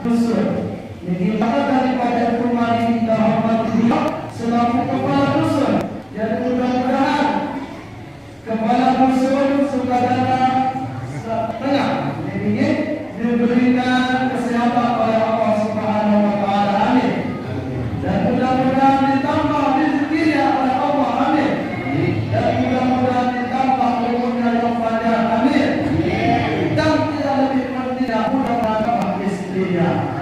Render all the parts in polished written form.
Dimana daripada rumah ini kita hormati selaku kepala dusun. Dan mudah-mudahan kepala dusun saudara tengah ini diberikan kesehatan oleh Allah Subhanahu wa taala. Amin. Dan mudah-mudahan ditambah rezekinya oleh Allah. Amin. Dan mudah-mudahan ditambah umurnya yang panjang. Amin. Dan tidak lebih penting mudah-mudahan istrinya.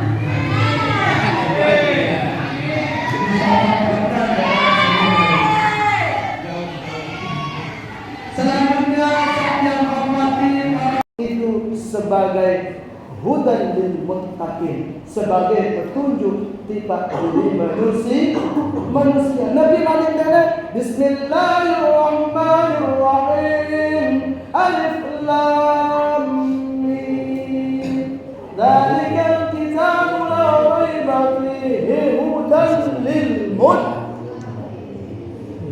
Selanjutnya yang hormati itu sebagai hudan lil muttaqin, sebagai petunjuk tiba diri manusia. Nabi mengatakan Bismillahirrahmanirrahim. Alif Lam Mim. Dzalikal kitabu la raiba fihi hudan lil muttaqin.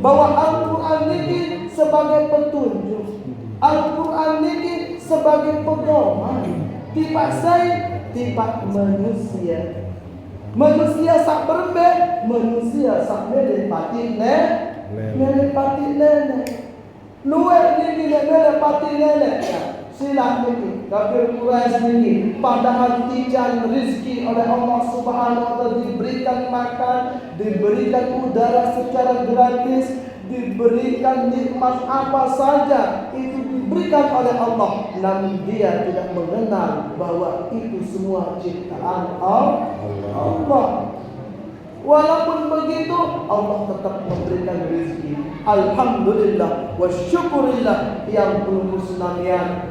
Bahwa Al-Quran ini sebagai petunjuk, Al-Quran ini sebagai pedoman. Tiba saya, tiba manusia. Manusia sak berbe, manusia sak melepati melepati nenek. Luar ini melepati nenek. Silah ini, kafir Quraisy ini. Padahal tijan rizki oleh Allah Subhanahu wa taala, diberikan makan, diberikan udara secara gratis, diberikan nikmat apa saja itu diberikan oleh Allah. Namun dia tidak mengenal bahwa itu semua ciptaan Allah. Walaupun begitu, Allah tetap memberikan rezeki. Alhamdulillah wa syukurillah yang belum senamian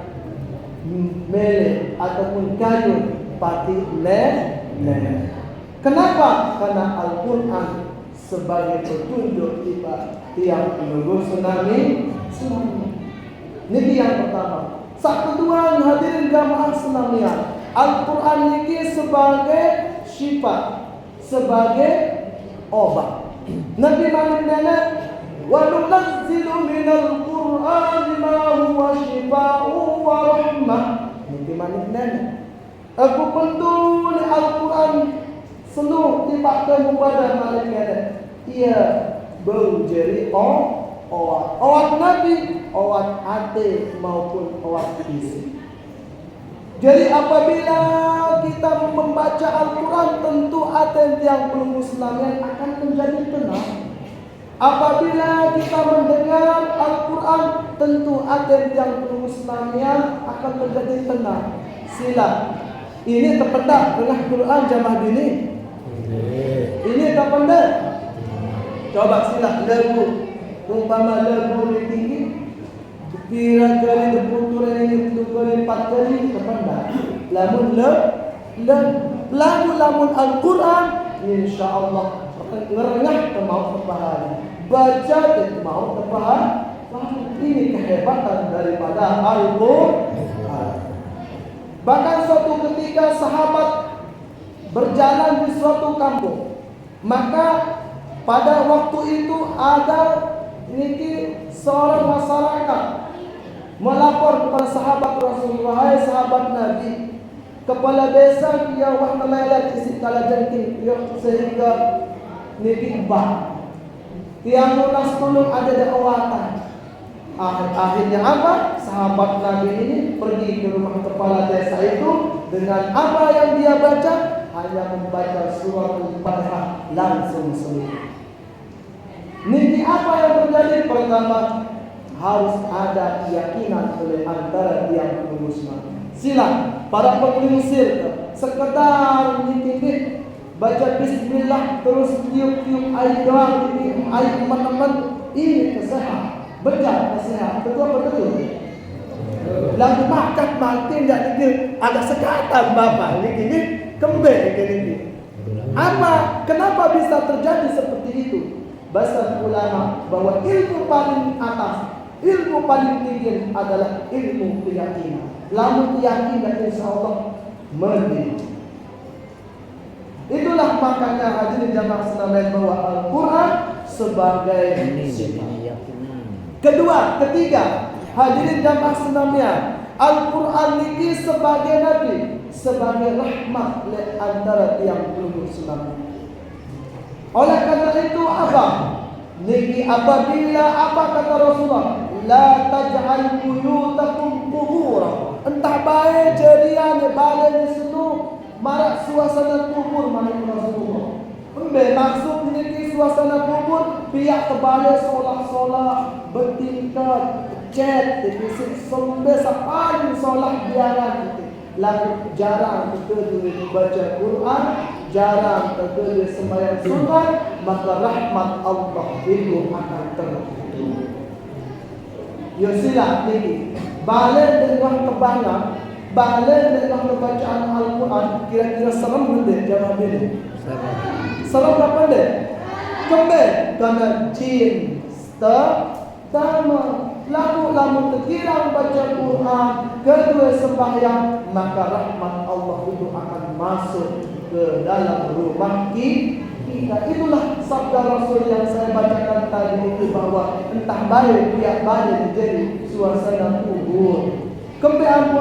mele ataupun kayu pati nenek. Kenapa? Karena Al-Quran sebagai petunjuk tiang penunggu tsunami. Ini yang pertama. Saat kedua, hadirin jamaah senamian, Al-Quran ini sebagai syifa, sebagai obat. Nabi mengatakan wa nunazzilu minal Qur'ani ma huwa shifaa'un wa rahmah. Nabi mengatakan aku pentuli Al-Quran seluruh tiba kepada malaikat. Ia berjeri awat Nabi, awat hati maupun awat fisik. Jadi apabila kita membaca Al-Quran, tentu hati yang belum Muslim akan menjadi tenang. Apabila kita mendengar Al-Quran, tentu hati yang belum Muslim akan menjadi tenang. Sila ini terpendak dengan Quran jamaah dini. Ini terpendak. Coba sila lagu, umpama lagu ini tinggi, kira kali berputar ini 7 kali 4 kali terpendak. Lamun Al-Quran, insya Allah ngerengah mau terpahala, baca dan mau terpahala. Ini kehebatan daripada Al-Quran. Bahkan suatu ketika sahabat berjalan di suatu kampung, maka pada waktu itu ada seorang masyarakat melapor kepada sahabat Rasulullah, "Hai sahabat Nabi, kepala desa dia wah melelet isi kala jengking sehingga niki bah tiang lunas tulung ada dakwatan." Akhirnya apa? Sahabat Nabi ini pergi ke rumah kepala desa itu dengan apa yang dia baca? Hanya membaca surah Al-Fatihah langsung sembuh. Niki apa yang terjadi? Pertama, harus ada keyakinan oleh antara tiang Muslim. Silang para penglingsir sekedar niki baca bismillah terus tiup-tiup air doang, ini air teman-teman ini kesehatan. Benar nasihat, betul. Lalu makan mati tidak ada sekatan bapak ini kembali ini. Apa? Kenapa bisa terjadi seperti itu? Bahasa ulama bahwa ilmu paling atas, ilmu paling tinggi adalah ilmu keyakinan. Lalu keyakinan insya Allah mendidik. Itulah makanya hadirin jamaah sekalian bahwa Al-Quran sebagai sifat. Ketiga, hadirin jamaah sekalian, Al-Quran niki sebagai nabi, sebagai rahmat le antara tiang pelunggu Islam. Oleh karena itu apa? Niki apabila apa kata Rasulullah, la taj'al buyutakum qubura. Entah baik jerian balik sunu marak suasana kubur manik Rasulullah. Maksud niki suasana kubur pihak terbalik solat bertingkat cat dibisik sombe paling solat biaran lalu jarang kita baca Quran, jarang kita sembahyang sunat, maka rahmat Allah itu akan tertutup. Ya sila niki balik dengan kebangan, balik dengan bacaan Al-Quran, kira-kira serem benda jamaah ini. Serem apa benda? Kembali karena jin pertama lalu terkirang baca Quran, kedua sembahyang, maka rahmat Allah itu akan masuk ke dalam rumah kita. Itulah sabda Rasul yang saya bacakan tadi itu, bahwa entah baik pihak balik menjadi suasana kubur. Kemudian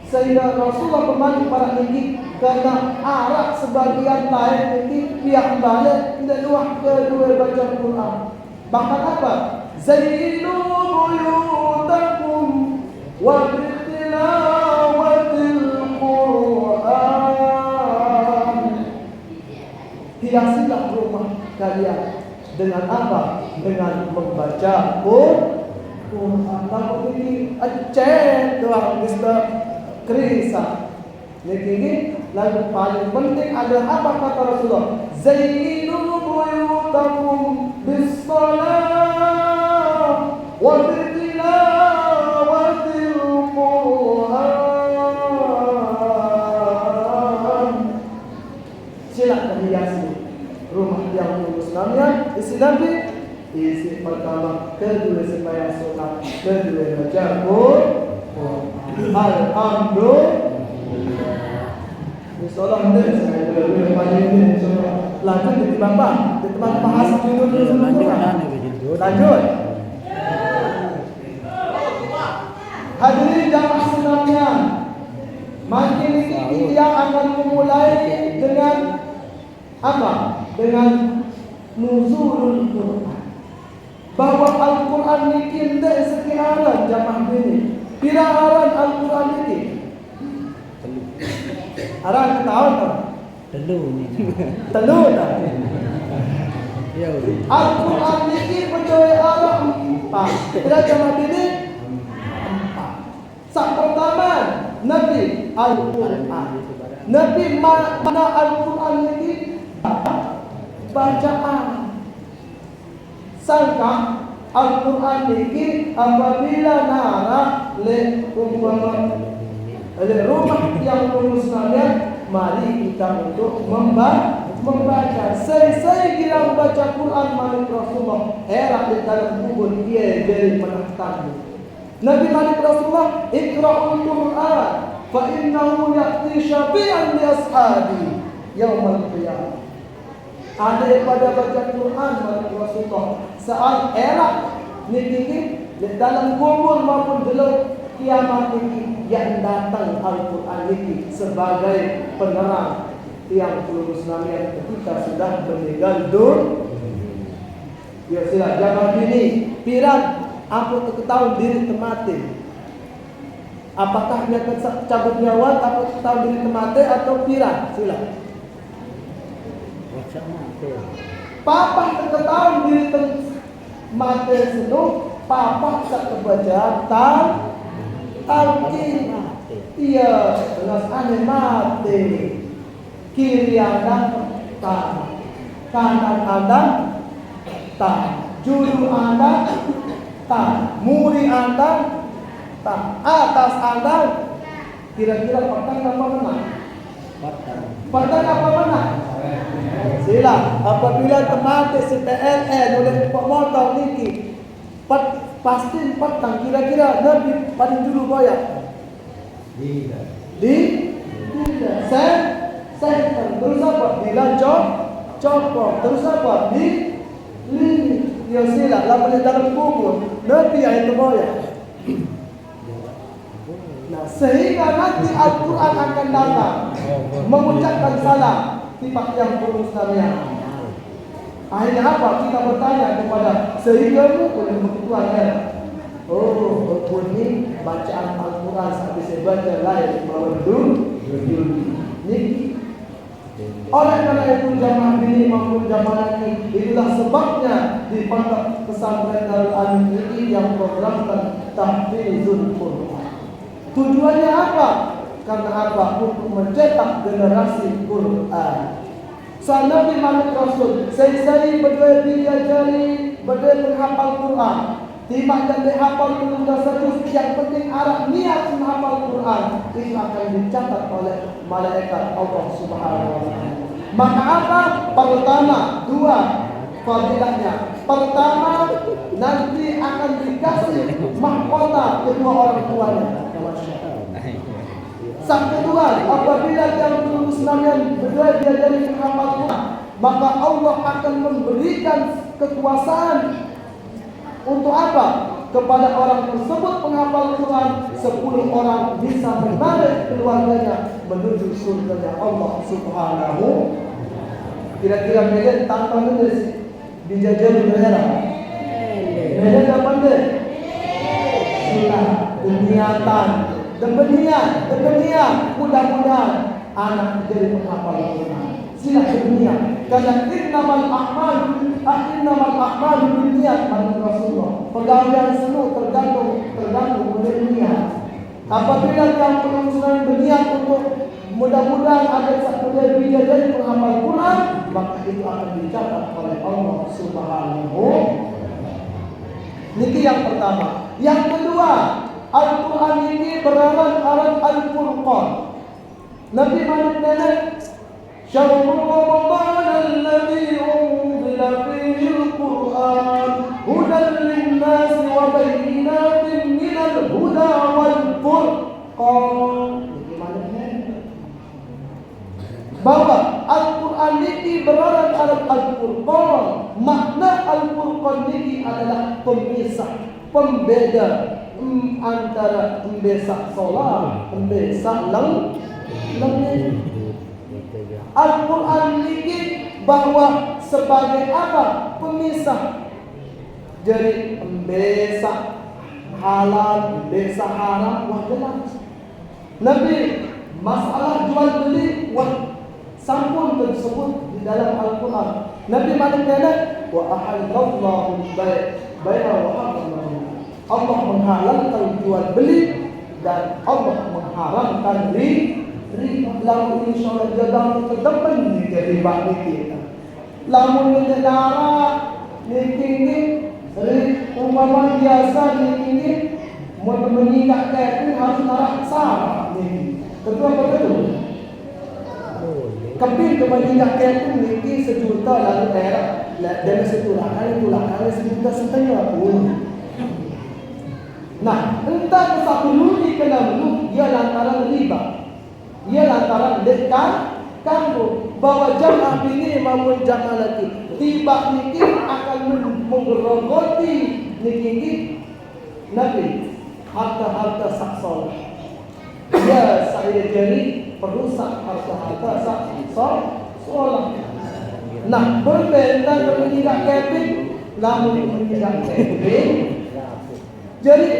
sehingga Rasulullah memanggil para ini karena arah sebagian lain ini pihak balik tidak luah kedua baca Quran. Bahkan apa? Zayyinu buyutakum wa bitilawatil Quran. Hiasilah rumah kalian dengan apa? Dengan membaca Quran. Lalu ini aceh doang Mister Krisa. Ini lalu paling penting adalah apa kata Rasulullah? Zayyinu buyutakum bis-shalah wa bitilawatil Quran. Silakan hiasi rumah yang Islamnya. Isi Nabi, isi pertama, kedua sembahyang sunat, kedua baca Quran. Alhamdulillah. Insyaallah nanti saya boleh panjang ini insyaallah. Lanjut di Bapak, di tempat bahas judul lanjut. Hadirin jamaah sekalian, makin yang akan memulai dengan apa? Dengan nuzulul Quran. Bahwa Al-Quran ini tidak sekiaran jamaah ini. Bila aran Al-Quran ini aran tahu tak? Telu ni. Telu tak? Ya. Al-Quran ini percaya aran 4. Bila jamaah ini 4. Sak pertama Nabi Al-Quran. Nabi mana Al-Quran ini bacaan. Sangka Al-Quran ini apabila nara le rumah yang musnahnya, mari kita untuk membaca. Saya kira membaca Quran malik Rasulullah era di dalam kubur dia dari menahkan. Nabi malik Rasulullah ikra'ul Quran fa innahu ya'ti syafi'an li ashabi yaumil qiyamah. Ada pada baca Quran malik Rasulullah saat era niki di dalam kubur maupun dalam kiamat ini yang datang Al-Quran ini sebagai penerang tiang peluru Islamiyah ketika sudah meninggal dunia. Ya sila jangan ini piran apa ketahuan diri temati. Apakah dia cabut nyawa atau ketahuan diri temati atau piran? Sila. Papa ketahuan diri temati itu papa tak kebaca Talqin. Iya, jelas aneh mati. Kiri anda tak, kanan anda tak, juru anda tak, muri anda tak, atas anda. Kira-kira patang apa menang? Patang apa menang? Sila, apabila temati si PLN oleh pemotor niki pasti patang, kira-kira Nabi paling dulu bayar. Tidak. Saya terus apa? Dilancong, copot. Terus apa? Ya sila, lalu dalam kubur Nabi yang itu bayar. Sehingga nanti Al-Quran akan datang mengucapkan salam tiap yang kurus namian. Akhirnya apa? Kita bertanya kepada sehinggamu oleh begituan ya. Oh, betul ni bacaan Al-Quran sampai saya baca lain mawadu ini. Oleh karena itu jamaah ini maupun jamaah ini, itulah sebabnya di pondok pesantren Darul Amin ini yang programkan tahfizul Quran. Tujuannya apa? Karena apa? Untuk mencetak generasi Quran. Sana di Malik Rasul, saya berdua diajari, berdua menghafal Quran. Timak dan dihafal belum satu. Yang penting arah niat menghafal Quran itu akan dicatat oleh malaikat Allah Subhanahu wa taala. Maka apa? Pertama, dua fadilahnya. Pertama, nanti akan dikasih mahkota kedua orang tuanya. Sang kedua, apabila yang lulus namian berdua diajari menghafal Quran, maka Allah akan memberikan kekuasaan untuk apa? Kepada orang tersebut penghafal Quran, 10 orang bisa menarik keluarganya menuju surga Allah Subhanahu. Kira-kira medan tanpa menulis dijajari berharap. Medan apa medan? Sunnah, niatan, demikian mudah-mudahan anak menjadi penghafal Quran. Sila dunia, karena innamal a'malu binniyat menurut Rasulullah. Pegawaian semua tergantung oleh niat. Apabila yang berusaha berniat untuk mudah-mudahan ada satu dari jadi penghafal Quran, maka itu akan dicatat oleh Allah Subhanahu. Ini yang pertama. Yang kedua, Al-Quran ini beraran-aran Al-Furqan. Nabi Muhammad شهر رمضان الذي أنزل فيه القرآن هدى للناس وبينات من الهدى والفرقان. Bahwa Al-Quran ini berada dalam Al-Furqan. Makna Al-Furqan ini adalah pemisah, pembeda antara pembesar solat, pembesar langit. Al-Quran ini bahwa sebagai apa? Pemisah. Jadi pembesar halal, pembesar haram, wah jelas. Nabi masalah jual beli wah sampun tersebut di dalam Al-Quran. Nabi mengatakan wa ahallallahu bai'a wa harrama. Allah menghalalkan jual beli dan Allah mengharamkan riba. Lalu insyaallah jadang terdepan ni riba ni. Lalu negara ni umpama biasa ni mau meningkat kafir harus narah sah ni. Betul apa betul? Kepin ke meningkat kafir ni sejuta lalu era dan sejuta kali sejuta setengah pun. Nah, entah satu luni kena lu dia lantaran riba. Ia lantaran dekat kamu bahwa jamaah ini maupun jamaah lagi tiba niki akan menggerogoti niki Nabi harta-harta saksol. Ya saya jadi perusak harta-harta saksol. Nah berbeda dengan keping, namun tidak keping. Jadi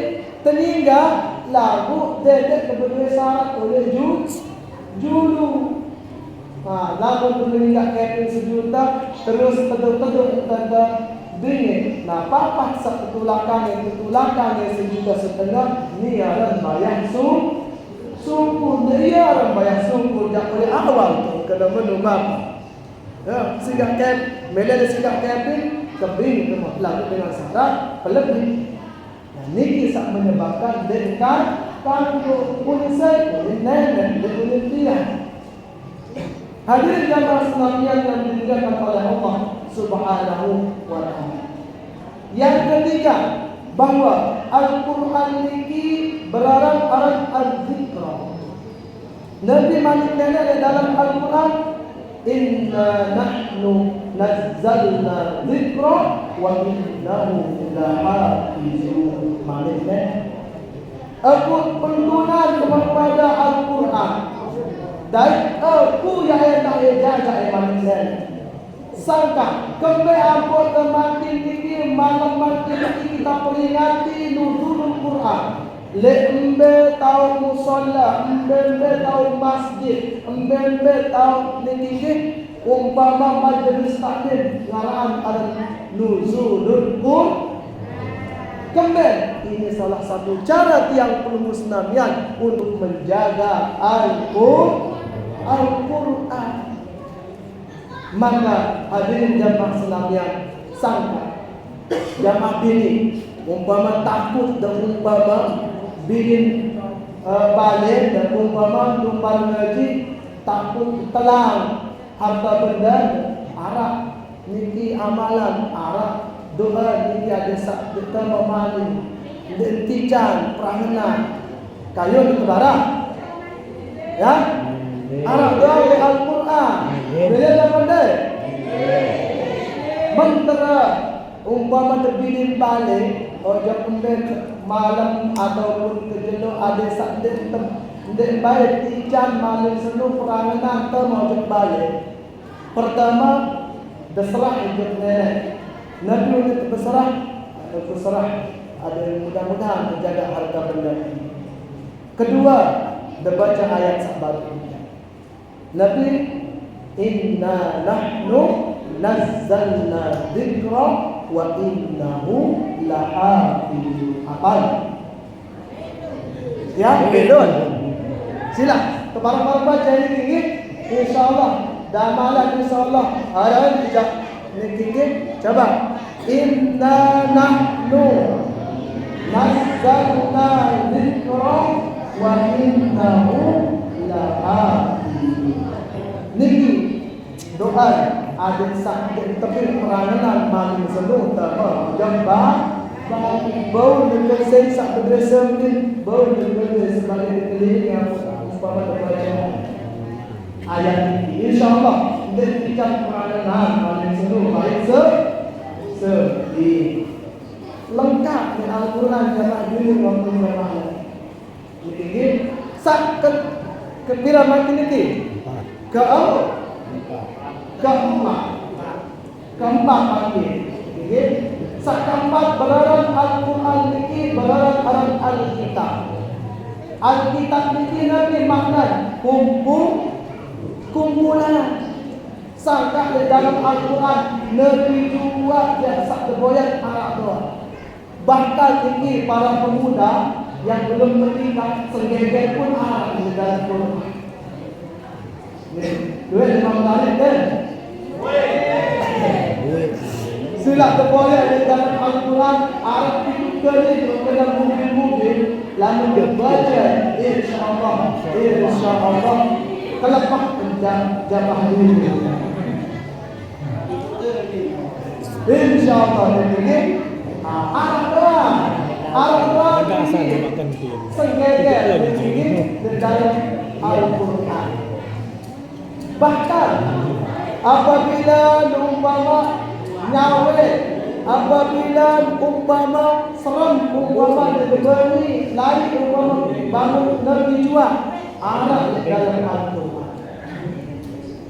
teninga lagu dedek kebebasan oleh julu. Nah, lalu meninggal keping sejuta terus pedul-pedul tanda dingin. Nah, apa setulakan yang sejuta setengah ni orang bayar sungguh dia orang bayar sungguh jak oleh awal tu kena menunggang. Ya, sidak kep, mela sidak keping keping tu lalu dengan syarat pelebih. Nah, ini kisah menyebabkan dekat kantor polisi nenek dia. Hadirin jamaah sekalian yang dimuliakan oleh Allah Subhanahu wa taala. Yang ketiga, bahwa Al-Quran ini berarang-arang al-zikra. Nabi mengatakan dalam Al-Quran, inna nahnu nazzalna dzikra wa innahu lahafizun. Maknanya Aku pentunan kepada Al-Quran. Dan aku yang tak ejah manusia. Sangka kembali aku makin tinggi malam makin tinggi kita peringati nuzulul Quran. Lembe tahu musola, lembe tahu masjid, lembe tahu tinggi umpama majelis taklim ngaraan ada nuzulul Quran. Kembali ini salah satu cara tiang permusnamian untuk menjaga Al-Quran. Maka hadirin jamaah senamian, sangka jamaah bini umpama takut dan umpama bikin balik dan umpama tumpah ngaji takut telang harta benda arah niki amalan arah doa niki ada sak kita memali dentijan prahana kayu di barang ya arah doa Al-Quran bila dah pandai mentera umpama terbidin balik ojo pembek malam ataupun kejelo ada sak ndek baik tijan malam seluruh perangan mau balik pertama berserah untuk nenek Nabi untuk berserah ada mudah-mudahan menjaga harga benda. Kedua, dibaca ayat sahabat Nabi, inna nahnu nazzalna dzikra wa innahu lahafizun. Hafal? Ya, belum. Sila, kebarang-barang baca ini tinggi, insyaallah. Dan malam insyaallah ada dijak tinggi. Coba. Inna nahnu nazzalna dzikra wa innahu lahafizun. Niki doa ada sakit tapi perangan malam sebelum tak jambah bau dengan sensak berdasar mungkin bau dengan sebagai keliling yang umpama terbaca ayat ini insyaallah kita perangan malam sebelum baik di lengkap dengan Al-Quran jamaah dulu waktu jamaah ini sak kepira makin ini keempat lagi. Sak keempat beraran Al-Quran ini beraran aran Al-Kitab. Al-Kitab ini nanti makna kumpulan. Sangka di dalam Al-Quran lebih dua yang sak terboyak Arab doa. Bahkan ini para pemuda yang belum menikah senggege pun Arab di dalam Quran. Duit memang menarik kan? Sila terboleh di dalam Al-Quran Arab itu kali dalam mobil-mobil lalu dia baca insyaallah kelepak jamaah dulu insyaallah ini Arab senggege di dalam Al-Quran. Bahkan apabila umpama nyawe, apabila umpama serem, umpama diberi lari, umpama bangun Nabi jua anak di dalam Al-Quran.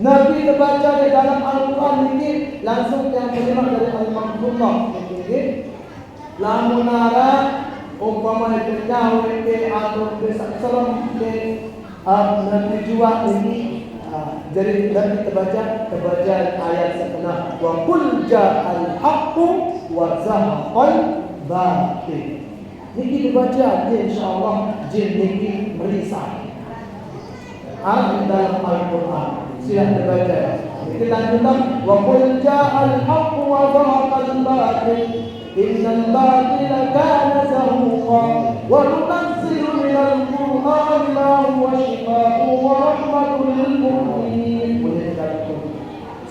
Nabi terbaca di dalam Al-Quran ini langsung yang terima dari Al-Mahfudullah. Lamun arah umpama nyawe atau serem Nabi jua ini. Jadi Nabi terbaca ayat sebenar wa qul ja'al haqqu wa zahaqal batil. Niki dibaca insyaallah jin niki merisau. Di dalam Al-Quran sila dibaca. Kita lanjutkan wa qul ja'al haqqu wa zahaqal batil innal batila kana zahuqa wa nunazzilu minal Qur'ani ma huwa shifaa'un wa rahmatun lil mu'minin.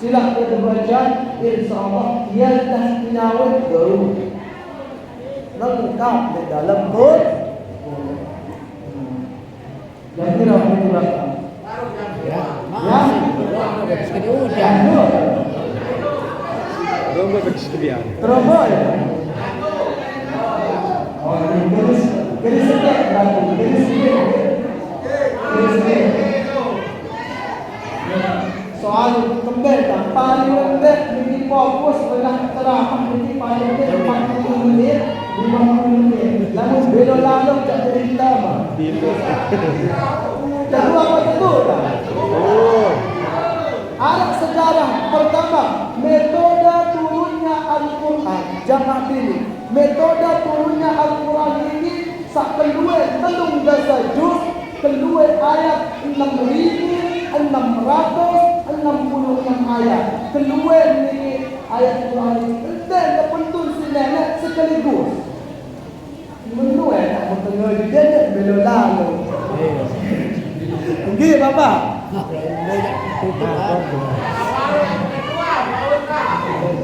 Sila kita baca insyaallah ia dah menyawat baru lengkap di dalam Quran. Yang kira berapa? Ya. Rombo bersedia. Rombo ya. Oh, ini garis setiap Soal kembali tak paling rendah ini fokus pada ceramah ini paling rendah 40 menit 50 menit namun belok lalu tak cerita mah tahu apa itu tak? Alat sejarah pertama metode turunnya Al-Quran jamaah ini metode turunnya Al-Quran ini sak kedua telung dasa juz kedua ayat 6.666 ayat kedua ini ayat Quran ini dan kepentun sinana sekaligus menua tak bertengah di dia belum lalu okey Bapak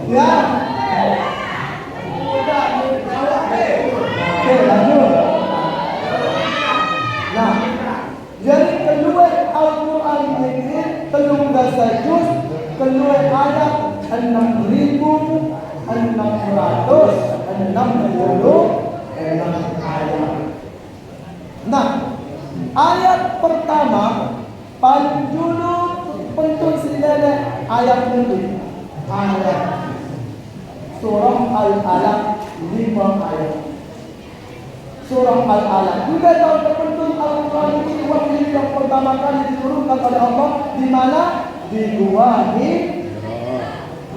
ya okey lanjut nah jadi kedua Al-Quran ini telung dasa juz kedua ayat 6.666 ayat. Nah, ayat pertama paling dulu pentun sendiri ayat ini ayat surah Al-Alaq 5 ayat. Surah Al-Alaq juga tahun terpentun Al-Quran ini wahyu yang pertama kali diturunkan oleh Allah di mana? Di Gua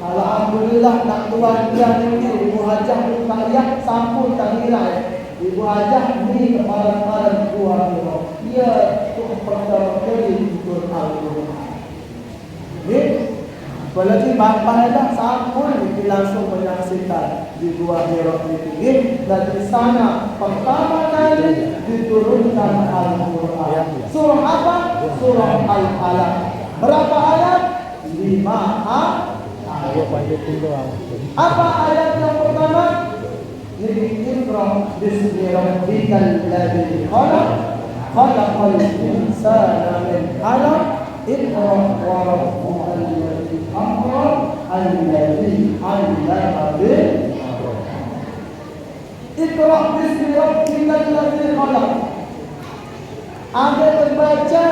Alhamdulillah nak tuan dia ni Ibu Hajah ni kalian sampun tak nilai. Ibu Hajah ni kepala-kepala Gua dia tu pertama kali turun Al-Quran. Ni apalagi bapa dah sampun langsung menyaksikan di Gua Hira ini dan di sana pertama kali diturunkan Al-Quran. Surah apa? Surah Al-Alaq. Berapa ayat? 5 ayat. Apa ayat yang pertama? Iqra bismi rabbikal ladzi khalaq khalaqal insana min 'alaq iqra wa rabbukal ladzi akram alladzi 'allama bil Iqra bismi rabbikal ladzi khalaq. Ada terbaca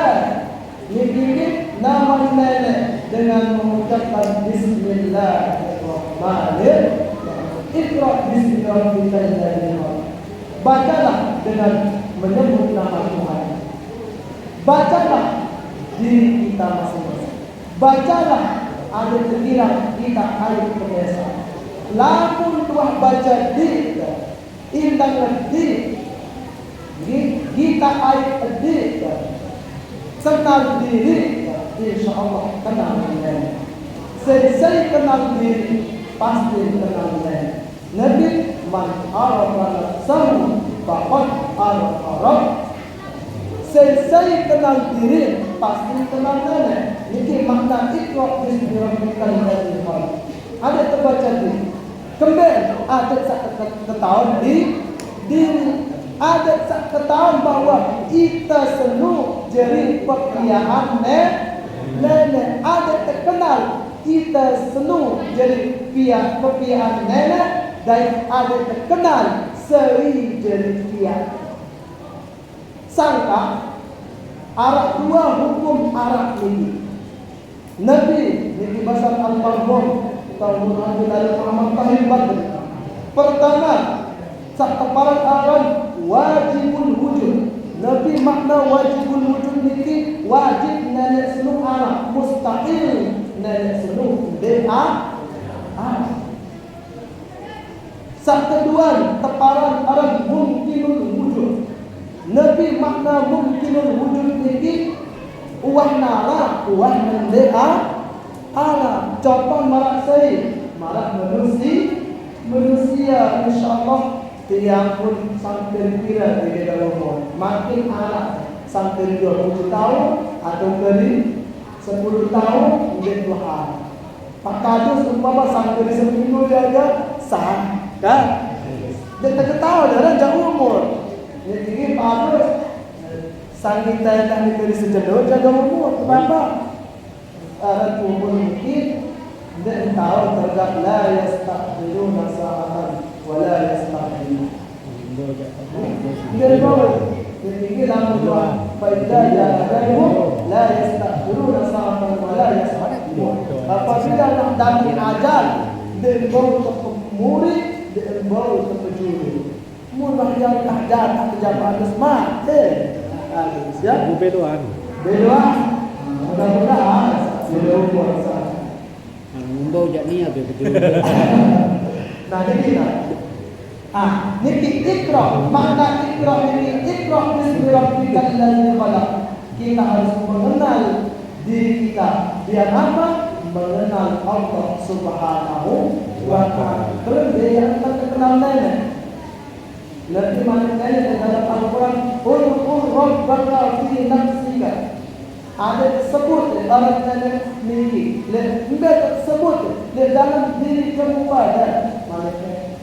dikit nama nenek dengan mengucapkan Bismillahirrahmanirrahim. Iqra bismi rabbikal ladzi khalaq. Bacalah dengan menyebut nama Tuhan. Bacalah diri kita masing-masing. Bacalah ada sekiranya kita ayat kebiasaan. Lamun tuah baca di indang di kita ayat di kenal diri, insyaAllah kenal diri. Selesai kenal diri, pasti kenal diri. Nabi man arafa nafsahu faqad arafa rabb. Selesai kenal diri, pasti kenal diri. Ini makna Iqra bismi rabbikal ladzi khalaq. Ada terbaca diri. Kembali ada ketahuan di diri. Ada ketahuan bahwa kita selalu jadi pekerjaan nenek. Ada terkenal kita selalu jadi pekerjaan nenek dan ada terkenal seri jadi pihak. Sangka Arab dua hukum Arab ini. Nabi di bahasa Al-Marhum tahun Muhammad Tahir Badr. Pertama, sahabat Arab wajibul wujud. Nabi makna wajibul wujud ini wajib nenek seluruh anak, mustahil nenek seluruh DNA. Sak kedua teparan Arab mungkinul wujud. Nabi makna mungkinul wujud ini uah nara, uah mendea alam. Contoh marah saya, marah manusia insyaAllah tiang pun sampai kira di dalam umur. Makin anak sampai 20 tahun atau kali 10 tahun menjadi Tuhan. Pak Kadus umpama sampai 10 jaga sah, kan? Dia tak tahu dalam jauh umur. Jadi Pak Kadus sang kita yang diberi sejodoh jaga umur. Kenapa? Karena umur mungkin dia tahu terhadap la yastaqbiluna sa'atan wala yastaqbilun. Dia tahu, dia pikir فإذا جاء أجلهم لا يستأخرون ساعة ولا يستقدمون. Apabila nak datang ajal, diimbau ke murid, diimbau ke penjuru. Mudah yang dah datang ke jamaah Islam. Ya. Bedoan. Bedoan. Mudah-mudahan sudah buat sana. Membau jak ni apa betul. Nah, jadi niki ikra, makna ikra ini ikra bismi rabbikal ladzi khalaq. Kita harus mengenal diri kita. Biar apa? Mengenal Allah Subhanahu wa ta'ala. Terus terkenal nenek. Nanti maknanya dalam Al-Quran, Ud'u rabbaka fi nafsika. Ada disebut orang nenek miliki. Enggak tersebut dalam diri kamu ada. Maknanya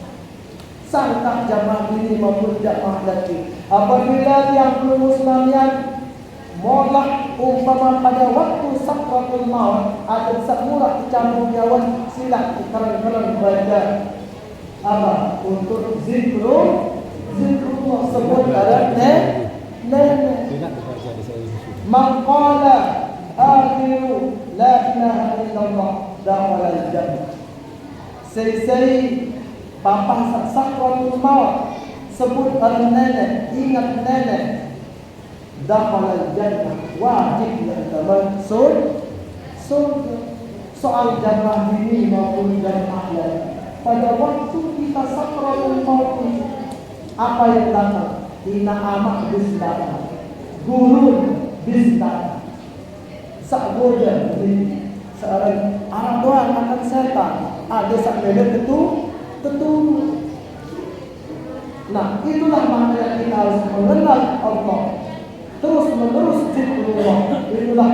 sangka jamaah ini maupun jamaah lagi. Apabila yang belum Muslim yang molah umpama pada waktu sakratul maut ada semula dicampur nyawa silap kerana baca apa untuk zikrullah sebut pada nenek. Maqala akhiru la ilaha illallah dakhala al-jannah. Seri papa sakratul maut sebut orang nenek, ingat nenek, dakhala al-jannah, wajib kita masuk surga. Soal jamaah ini maupun jamaah lain, pada waktu kita sakratul maut apa yang datang? Ina amak bis datang, gurun bis datang, sakboja seorang anak doang akan setan ada sakbeda tentu. Nah, itulah makna kita harus mengenal Allah terus menerus zikrullah. Itulah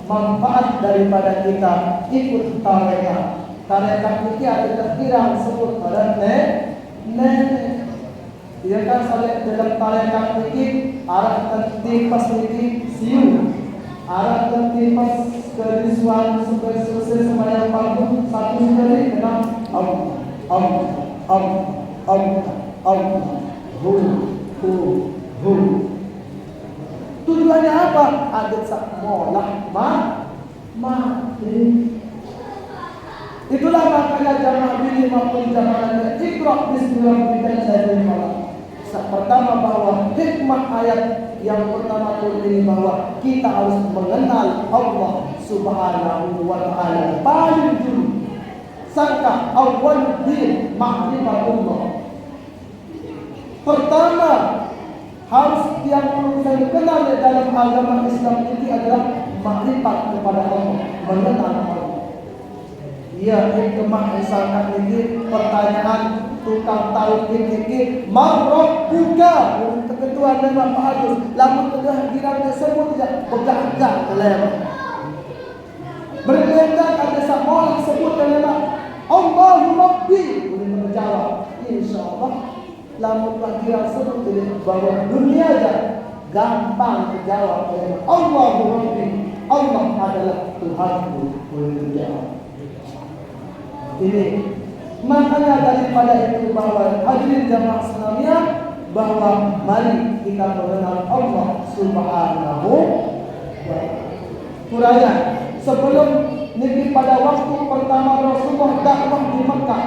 manfaat daripada kita ikut tarekat. Tarekat ini ada terkira sebut pada nenek. Ia kan saling dalam tarekat ini arah tertimpas ini siu, arah tertimpas keriswan selesai sembahyang fardu satu kali dengan Allah. Tujuannya apa? Agar sak molah mati. Itulah makanya jamaah ini maupun jamaah Iqra bismi rabbikal ladzi khalaq. Pertama bahwa hikmah ayat yang pertama turun ini bahwa kita harus mengenal Allah Subhanahu wa ta'ala paling dulu. Sangka awal din ma'rifatullah. Pertama harus yang perlu saya kenal dalam agama Islam ini adalah makrifat kepada Allah, mengenal Allah. Ya, hikmah misalkan ini pertanyaan tukang tahu ini marrab buka ketentuan nama Pak Agus lamun tengah girang tersebut tidak begah-gah kelewat berbeda ada samola sebut nama Allahu Rabbi boleh menjawab insyaallah lamun girang sebut bahwa dunia aja gampang dijawab oleh Allahu Rabbi, Allah adalah Tuhanku, boleh menjawab ini. Makanya daripada itu bahwa hadirin jamaah Islamiyah bahwa mari kita mengenal Allah Subhanahu wa ta'ala. Sebelum ini pada waktu pertama Rasulullah dakwah di Mekah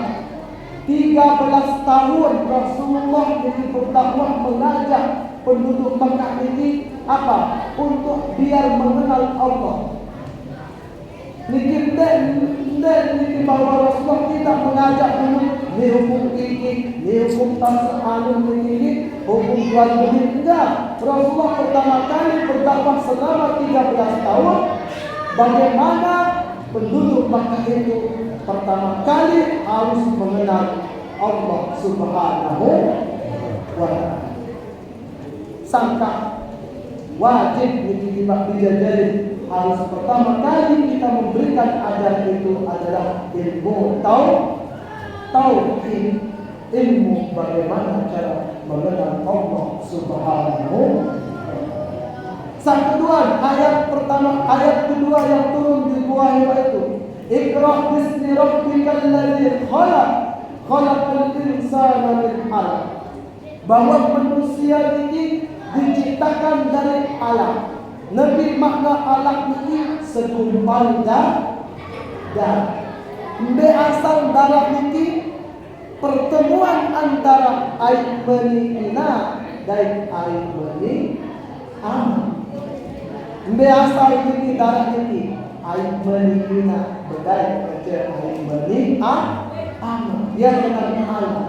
13 tahun Rasulullah ini berdakwah mengajak penduduk Mekah ini apa? Untuk biar mengenal Allah. Niki bahwa Rasulullah tidak mengajak dulu ni hukum ini, ni hukum tasawuf ini, hukum jual beli. Enggak. Rasulullah pertama kali berdakwah selama 13 tahun. Bagaimana penduduk Makkah itu pertama kali harus mengenal Allah Subhanahu wa ta'ala. Sangka wajib dijajari. Harus pertama kali kita memberikan ajaran itu adalah ilmu tauhid, ilmu bagaimana cara mengenal Allah Subhanahu. Sang kedua, ayat kedua yang turun di buah itu, Iqra bismi rabbikal ladzi khalaq, khalaqal insana min 'alaq. Bahwa manusia ini diciptakan diciptakan dari alaq. Nabi makna alaq niki segumpal darah. Mbe asal darah niki pertemuan antara air mani ina dan air mani aman. Mbe asal niki darah niki air mani ina bedai ke air mani aman. Yang bernama alaq.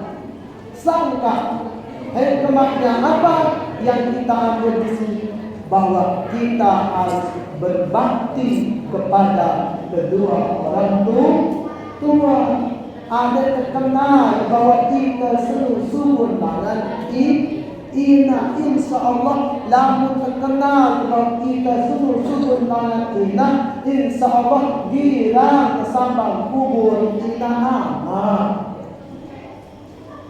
Sangka hikmahnya apa yang kita ambil di sini? Bahwa kita harus berbakti kepada kedua orang tua. Ada terkenal bahwa kita sungguh banget ina insya Allah. Lamun terkenal bahwa kita sungguh banget ina insya Allah girang kesambang kubur ina aman.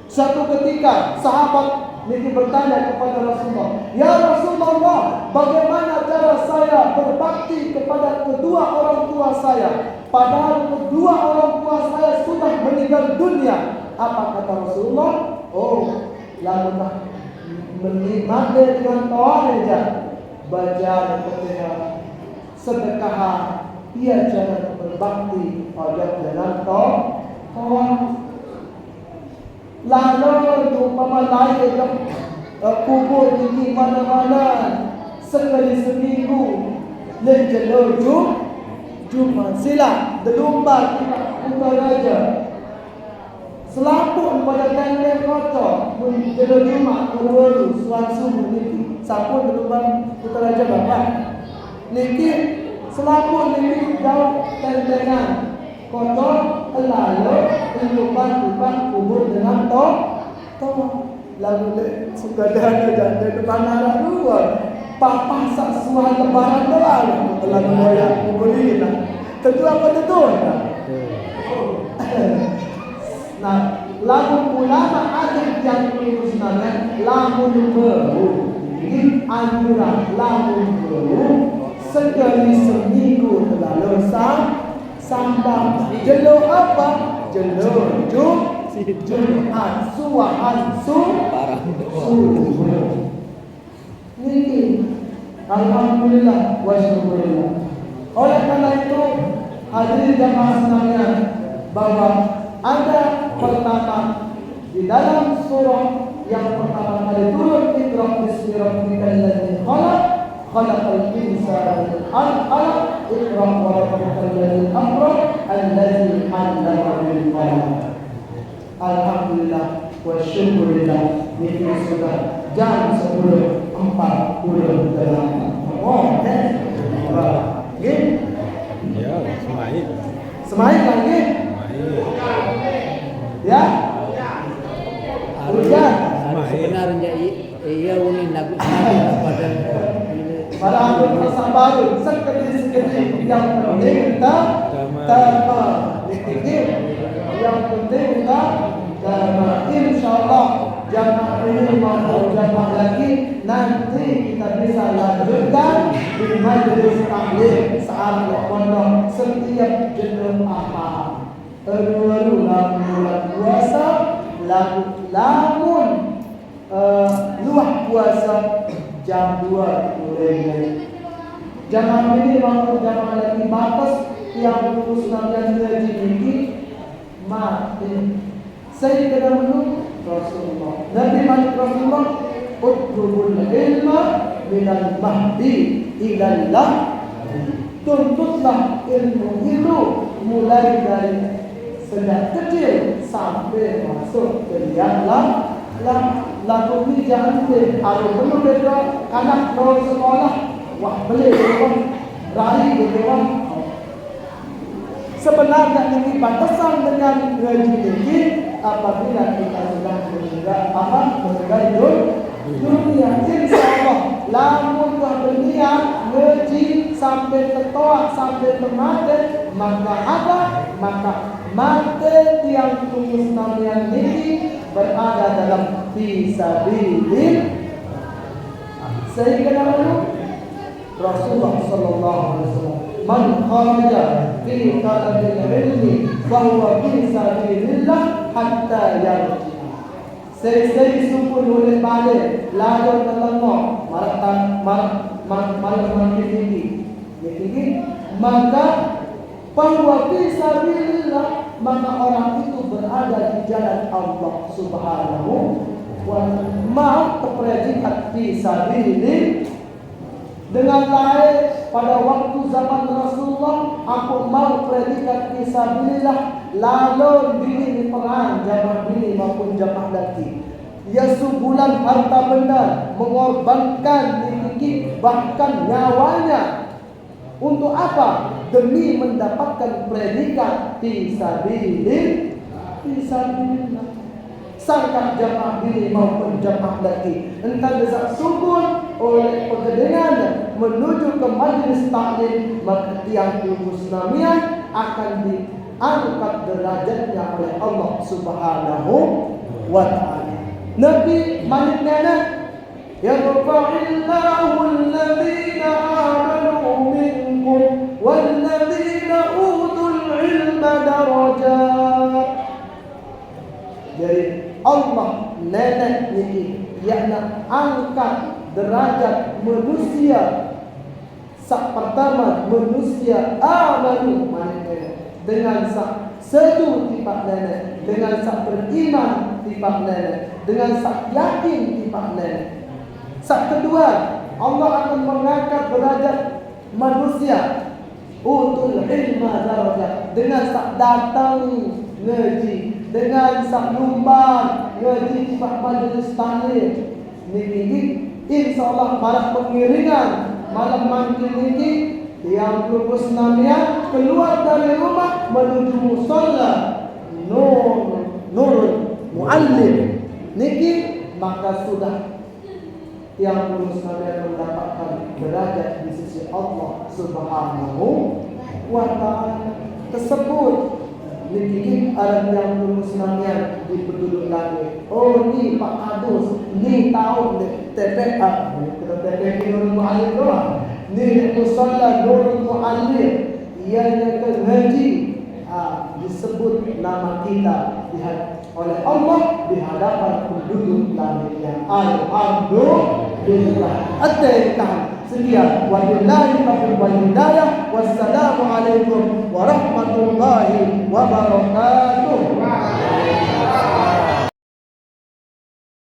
Satu ketika sahabat Niki bertanya kepada Rasulullah, "Ya Rasulullah, bagaimana cara saya berbakti kepada kedua orang tua saya? Padahal kedua orang tua saya sudah meninggal dunia." Apa kata Rasulullah? "Oh, lakukan menikmati dengan doa saja. Baca ketika sedekah, ia jangan berbakti pada dengan doa." Lalu umpama lain kubur di mana-mana sekali seminggu lenjelur Jumat sila delumbar kita raja selaput pada tenda kotor menjelur Jumat berwaru suan subuh niki sapun delumbar kita raja bapak niki selaput niki jauh tendengan kotor lalu lupa kubur dengan lalu suka dah ada depan arah dua papa sak suara lebaran doang telah membayar kubur ini tentu apa tentu nah lalu ulama ada yang meneruskan lalu baru ini anjuran lalu baru sekali seminggu terlalu sambang jelur apa? Jelur Jumat suahan Niki alhamdulillah wa syukurillah. Oleh karena itu hadirin jamaah sekalian bahwa ada pertama di dalam surah yang pertama kali turun Iqra bismi rabbikal ladzi khalaqal insana min 'alaq Iqra wa rabbukal ladzi akram alladzi 'allama bil qalam. Alhamdulillah wa syukurillah ini sudah jam 10.48. Oh, Ya, semain. Semain lagi? Ya? Hujan? Sebenarnya iya unin lagu pada pada akhir masa baru sekali yang penting kita yang penting kita insyaallah jamaah ini mau jamaah lagi nanti kita bisa lanjutkan di majelis taklim saat pondok setiap jenuh apa bulan puasa lamun luah puasa jam 2 mulai. Jamaah ini mau jamaah lagi batas yang lulus nanti ngaji ini mati. Saya kena menurut Rasulullah. Nabi Muhammad Rasulullah utlubul ilma minal mahdi ilal lahdi. Tuntutlah ilmu itu mulai dari sejak kecil sampai masuk ke liang lagu ni jangan deh. Kalau belum beda anak mau sekolah, wah beli dewan, rai dewan. Sebenarnya ini batasan dengan gaji tinggi apabila kita sudah meninggal dunia. Insyaallah, lamun berniat ngaji sampai tertoak sampai mati, maka mati yang tulus namian ini berada dalam fisabilillah. Sehingga dahulu Rasulullah sallallahu alaihi wasallam man kharaja fi talabil ilmi fa huwa fisabilillah hatta yarji. Saya sumpah oleh balik lalu ketemu makin tinggi, maka bahwa fisabilillah, maka orang itu berada di jalan Allah Subhanahu wa ta'ala. Mau kepredikat fisabilillah. Dengan lain, pada waktu zaman Rasulullah, aku mau predikat fisabilillah, lalu bini perang jamaah bini maupun jamaah laki. Ya sebulan harta benda, mengorbankan diri, bahkan nyawanya. Untuk apa? Demi mendapatkan predikat fisabilillah. Sangka jamaah bini maupun jamaah laki, entah desak subur oleh pegedengan menuju ke majlis taklim, maka tiang musnamian akan diangkat derajatnya oleh Allah Subhanahu wa ta'ala. Nabi Malik Nana, yarfa'illahu alladhina amanu minkum walladhina utul ilma darajat. Jadi Allah nenek niki yakna angkat derajat manusia. Sak pertama manusia amanu dengan sak sedu tipak nenek, dengan sak beriman tipak nenek, dengan sak yakin tipak nenek. Sak kedua, Allah akan mengangkat derajat manusia utul ilma darajat dengan sak datang ngaji, dengan sak numpang ngaji tipak majlis taklim niki, insyaallah malah pengiringan malam mangkil niki yang lulus namanya keluar dari rumah menuju musalla Nurul Muallim niki, maka sudah yang lulus namanya mendapatkan derajat di sisi Allah Subhanahu wa ta'ala. Tersebut niki ada yang lulus namanya di penduduk langit. Oh ni Pak Kadus, ni tahu TPA, kita TPA Nurul Muallim doang. Ni musalla Nurul Muallim, ianya ke haji, disebut nama kita oleh Allah di hadapan penduduk langit yang alhamdulillah. At-Tayyibah. Sekian, wabillahi taufiq wal hidayah. Wassalamu alaikum warahmatullahi wabarakatuh.